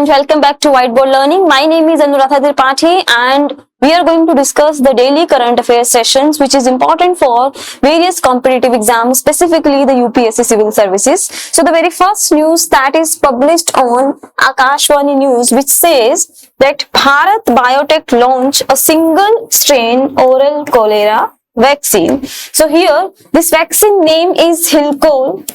and welcome back to Whiteboard Learning. My name is Anuradha Tripathi and we are going to discuss the daily current affairs sessions which is important for various competitive exams, specifically the UPSC Civil Services. So the very first news that is published on Akashvani News, which says that Bharat Biotech launch a single strain oral cholera vaccine. So here this vaccine name is Hilcol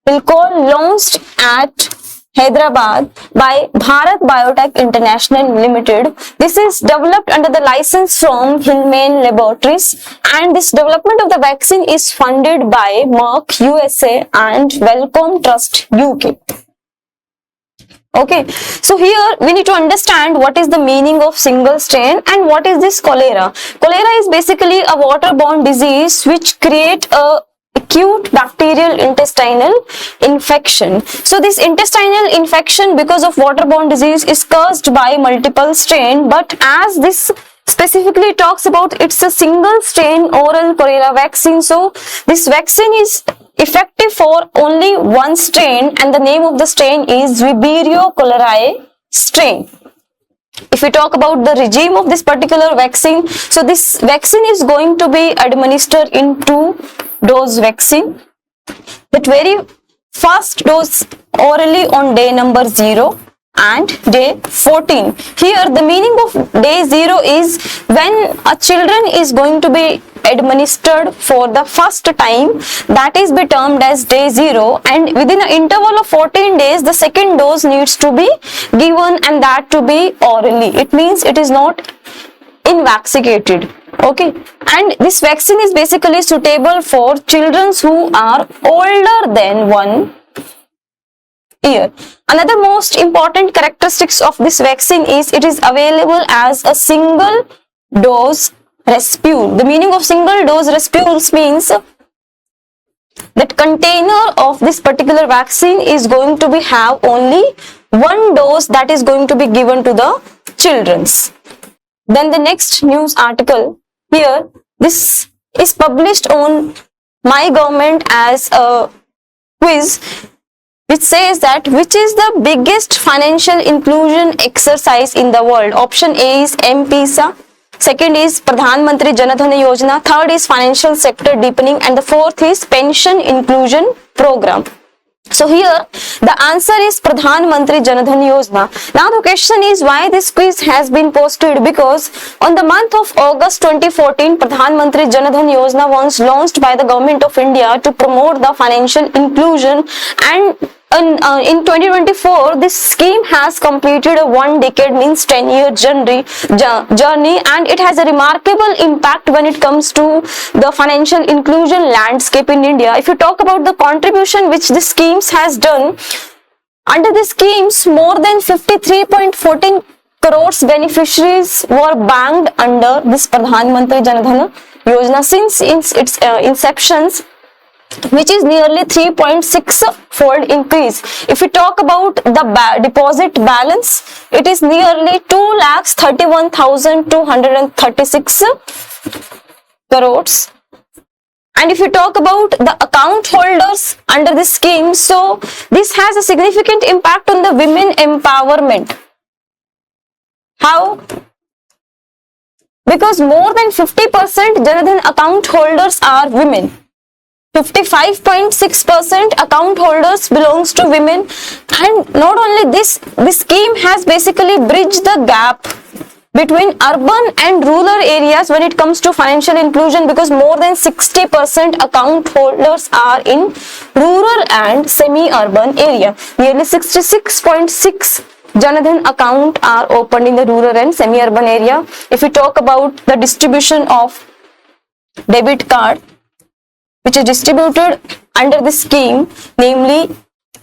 launched at Hyderabad by Bharat Biotech International Limited. This is developed under the license from Hillman Laboratories, and this development of the vaccine is funded by Merck USA and Wellcome Trust UK. Okay, so here we need to understand what is the meaning of single strain and what is this cholera. Cholera is basically a waterborne disease which create a acute bacterial intestinal infection. So this intestinal infection because of waterborne disease is caused by multiple strain, but as this specifically talks about it's a single strain oral cholera vaccine, so this vaccine is effective for only one strain and the name of the strain is Vibrio cholerae strain. If we talk about the regime of this particular vaccine, so this vaccine is going to be administered in 2-dose vaccine. That very first dose orally on day number 0 and day 14. Here the meaning of day 0 is when a children is going to be administered for the first time, that is be termed as day 0, and within an interval of 14 days the second dose needs to be given and that to be orally. It means it is not invaccinated. Okay, and this vaccine is basically suitable for children who are older than 1 year. Another most important characteristics of this vaccine is it is available as a single dose rescue. The meaning of single dose rescue means that container of this particular vaccine is going to be have only one dose that is going to be given to the children's. Then the next news article here, this is published on My Government as a quiz which says that which is the biggest financial inclusion exercise in the world. Option A is M-PESA, second is Pradhan Mantri Jan Dhan Yojana, third is financial sector deepening, and the fourth is pension inclusion program. So here the answer is Pradhan Mantri Jan Dhan Yojana. Now the question is why this quiz has been posted, because on the month of August 2014 Pradhan Mantri Jan Dhan Yojana was launched by the government of India to promote the financial inclusion, and in 2024 this scheme has completed a 1 decade, means 10-year journey, and it has a remarkable impact when it comes to the financial inclusion landscape in India. If you talk about the contribution which this schemes has done, under the schemes more than 53.14 crores beneficiaries were banked under this Pradhan Mantri Jan Dhan Yojana since its inceptions, which is nearly 3.6-fold increase. If we talk about the deposit balance, it is nearly 2,31,236 crores. And if you talk about the account holders under this scheme, so this has a significant impact on the women empowerment. How? Because more than 50% Jan Dhan account holders are women. 55.6% account holders belongs to women, and not only this scheme has basically bridged the gap between urban and rural areas when it comes to financial inclusion, because more than 60% account holders are in rural and semi-urban area. Nearly 66.6 Jan Dhan account are opened in the rural and semi-urban area. If we talk about the distribution of debit card which is distributed under this scheme, namely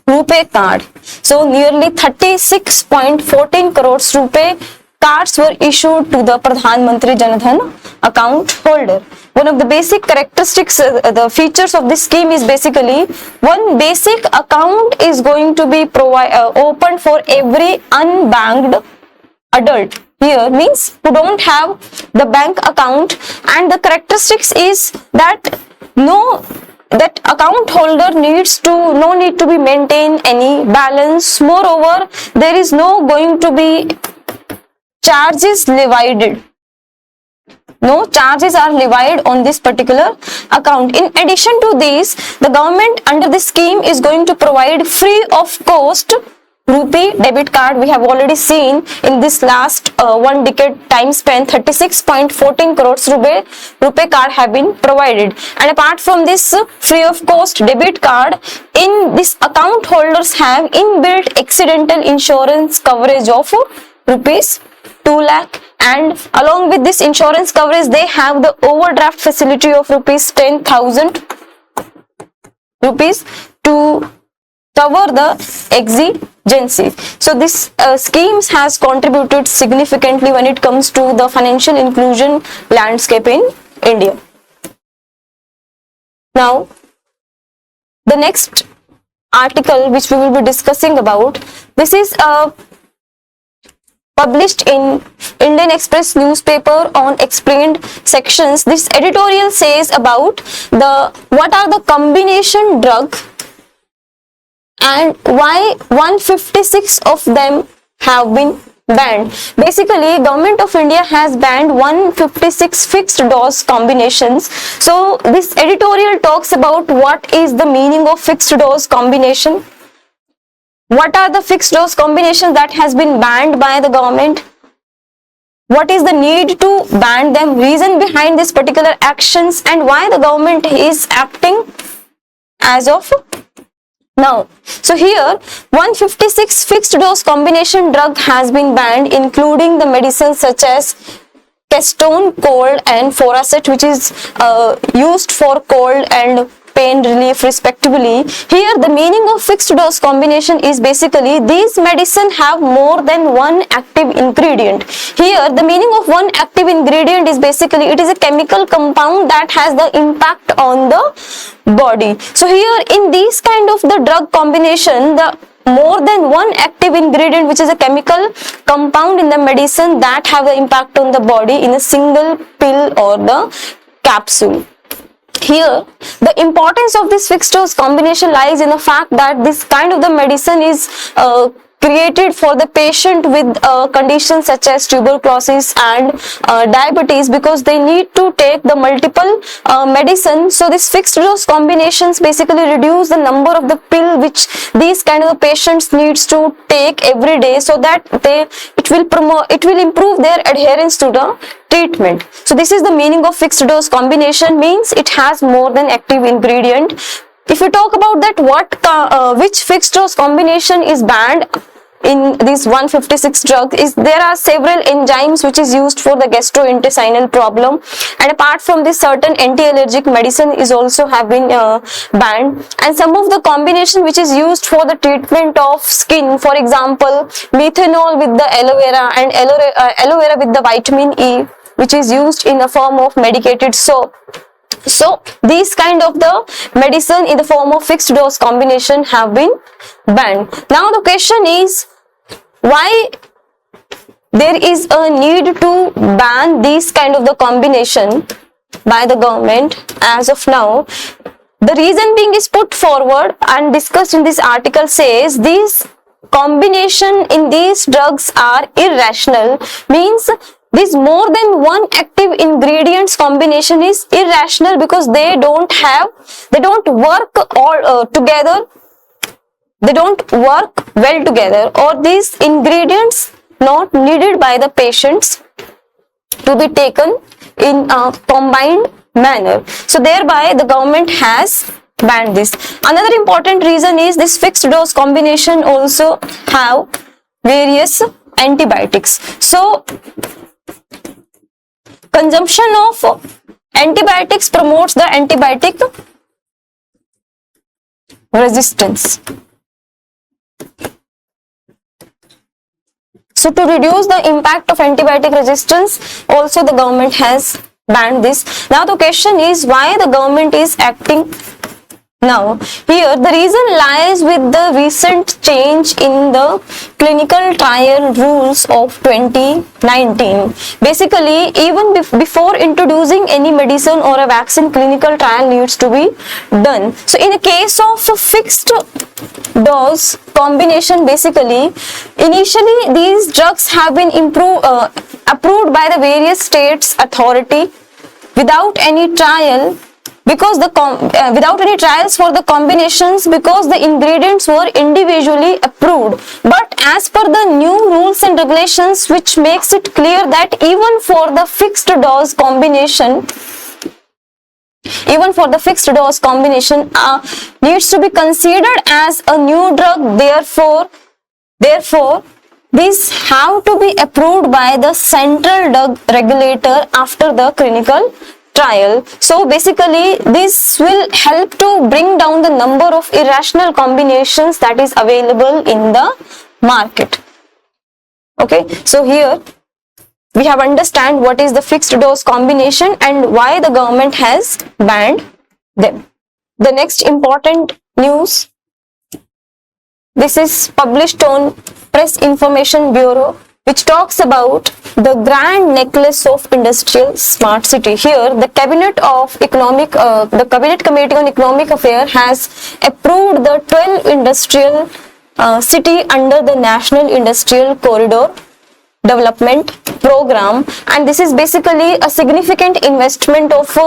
RuPay card. So nearly 36.14 crores RuPay cards were issued to the Pradhan Mantri Jan Dhan account holder. One of the basic characteristics, the features of this scheme is basically one basic account is going to be opened for every unbanked adult. Here means who don't have the bank account, and the characteristics is that no that account holder no need to be maintain any balance. Moreover, there is no going to be charges levied. No charges are levied on this particular account. In addition to this, the government under this scheme is going to provide free of cost rupee debit card. We have already seen in this last 1 decade time span 36.14 crores rupee card have been provided. And apart from this free of cost debit card, in this account holders have inbuilt accidental insurance coverage of rupees 2 lakh, and along with this insurance coverage they have the overdraft facility of rupees 10,000 rupees to cover the exigency. So this schemes has contributed significantly when it comes to the financial inclusion landscape in India. Now, the next article which we will be discussing about, this is published in Indian Express newspaper on explained sections. This editorial says about what are the combination drug and why 156 of them have been banned. Basically, Government of India has banned 156 fixed dose combinations. So this editorial talks about what is the meaning of fixed dose combination. What are the fixed dose combinations that has been banned by the government? What is the need to ban them? Reason behind this particular actions and why the government is acting as of now. So here 156 fixed dose combination drug has been banned, including the medicines such as Keystone Cold and Foracet, which is used for cold and pain relief respectively. Here the meaning of fixed dose combination is basically these medicine have more than one active ingredient. Here the meaning of one active ingredient is basically it is a chemical compound that has the impact on the body. So here in these kind of the drug combination, the more than one active ingredient which is a chemical compound in the medicine that have the impact on the body in a single pill or the capsule. Here the importance of this fixed dose combination lies in the fact that this kind of the medicine is created for the patient with conditions such as tuberculosis and diabetes, because they need to take the multiple medicine. So this fixed dose combinations basically reduce the number of the pill which these kind of patients needs to take every day, so that it will improve their adherence to the treatment. So this is the meaning of fixed dose combination, means it has more than active ingredient. If we talk about that which fixed dose combination is banned in this 156 drug, is there are several enzymes which is used for the gastrointestinal problem, and apart from this certain anti-allergic medicine is also have been banned, and some of the combination which is used for the treatment of skin, for example methanol with the aloe vera and aloe vera with the vitamin E, which is used in the form of medicated soap. So these kind of the medicine in the form of fixed dose combination have been banned. Now the question is why there is a need to ban these kind of the combination by the government as of now. The reason being is put forward and discussed in this article says these combination in these drugs are irrational, means this more than one active ingredients combination is irrational because they don't work all together, they don't work well together, or these ingredients not needed by the patients to be taken in a combined manner. So thereby the government has banned this. Another important reason is this fixed dose combination also have various antibiotics. So consumption of antibiotics promotes the antibiotic resistance. So to reduce the impact of antibiotic resistance, also the government has banned this. Now the question is why the government is acting Now, here the reason lies with the recent change in the clinical trial rules of 2019. Basically, even before introducing any medicine or a vaccine, clinical trial needs to be done. So, in a case of a fixed dose combination, basically, initially these drugs have been approved by the various states authority without any trial, because without any trials for the combinations, because the ingredients were individually approved. But as per the new rules and regulations, which makes it clear that even for the fixed dose combination needs to be considered as a new drug. Therefore these have to be approved by the central drug regulator after the clinical trial. So basically this will help to bring down the number of irrational combinations that is available in the market. Okay, so here we have understand what is the fixed dose combination and why the government has banned them. The next important news, this is published on Press Information Bureau, which talks about the grand necklace of industrial smart city. Here the Cabinet Committee on Economic Affairs has approved the 12 industrial city under the National Industrial Corridor Development Program, and this is basically a significant investment of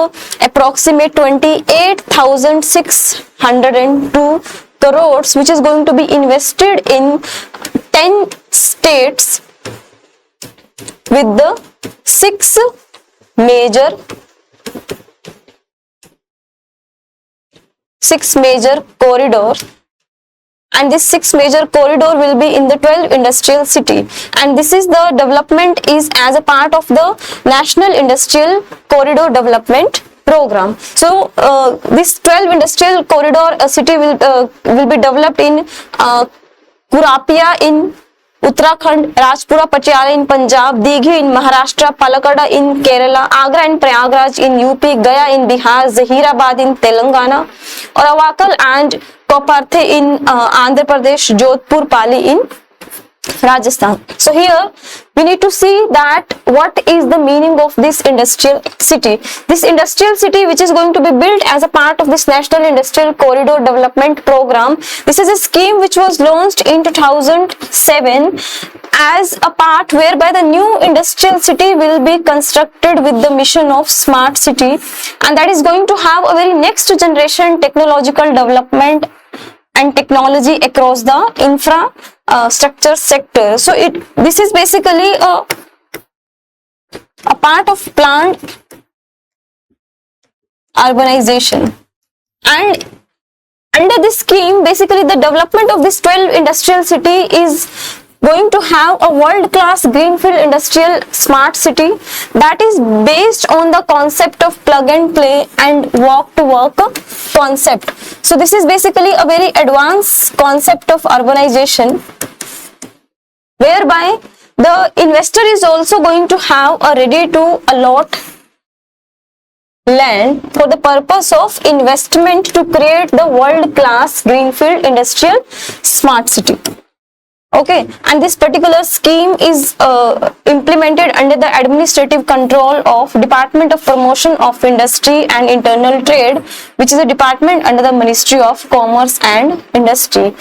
approximate 28,602 crores, which is going to be invested in 10 states with the 6 major corridors, and this 6 major corridor will be in the 12 industrial city, and this is the development is as a part of the National Industrial Corridor Development Program. So this 12 industrial corridor city will be developed in Kurapia in Uttarakhand, Rajpura Patiala in Punjab, Dighi in Maharashtra, Palakkad in Kerala, Agra and Prayagraj in UP, Gaya in Bihar, Zahirabad in Telangana, Arawakal and Koparthe in Andhra Pradesh, Jodhpur, Pali in Rajasthan. So here we need to see that what is the meaning of this industrial city. This industrial city, which is going to be built as a part of this National Industrial Corridor Development Program, this is a scheme which was launched in 2007 as a part whereby the new industrial city will be constructed with the mission of smart city, and that is going to have a very next generation technological development and technology across the infrastructure sector. So this is basically a part of planned urbanization, and under this scheme basically the development of this 12 industrial city is going to have a world-class greenfield industrial smart city that is based on the concept of plug and play and walk to work concept. So this is basically a very advanced concept of urbanization, whereby the investor is also going to have a ready to allot land for the purpose of investment to create the world-class greenfield industrial smart city. Okay, and this particular scheme is implemented under the administrative control of Department of Promotion of Industry and Internal Trade, which is a department under the Ministry of Commerce and Industry.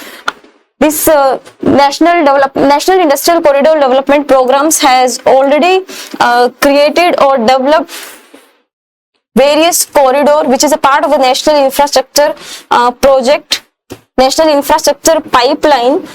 This National Industrial Corridor Development Programs has already created or developed various corridor, which is a part of the National Infrastructure Project, National Infrastructure Pipeline.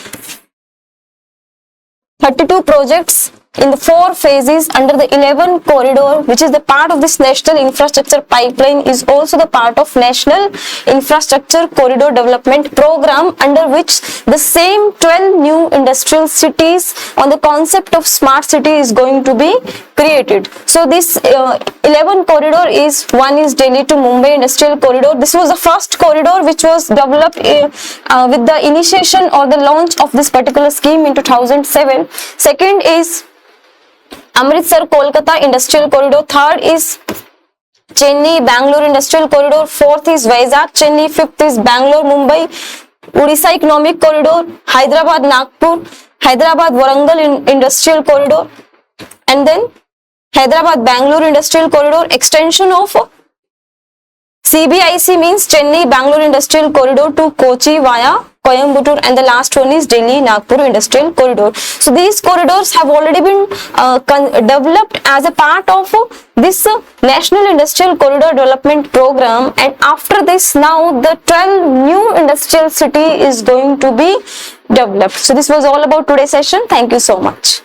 32 projects in the 4 phases under the 11 corridor, which is the part of this National Infrastructure Pipeline, is also the part of National Infrastructure Corridor Development Program, under which the same 12 new industrial cities on the concept of smart city is going to be created. So this 11 corridor is, one is Delhi to Mumbai Industrial Corridor. This was the first corridor which was developed with the initiation or the launch of this particular scheme in 2007. Second is Amritsar Kolkata Industrial Corridor. Third is Chennai Bangalore Industrial Corridor. Fourth is Vizag Chennai. Fifth is Bangalore Mumbai Odisha Economic Corridor. Hyderabad Nagpur, Hyderabad Warangal Industrial Corridor, and then Hyderabad Bangalore Industrial Corridor, extension of CBIC means Chennai Bangalore Industrial Corridor to Kochi via Coimbatore, and the last one is Delhi Nagpur Industrial Corridor. So these corridors have already been developed as a part of this National Industrial Corridor Development Program, and after this now the 12 new industrial city is going to be developed. So this was all about today's session. Thank you so much.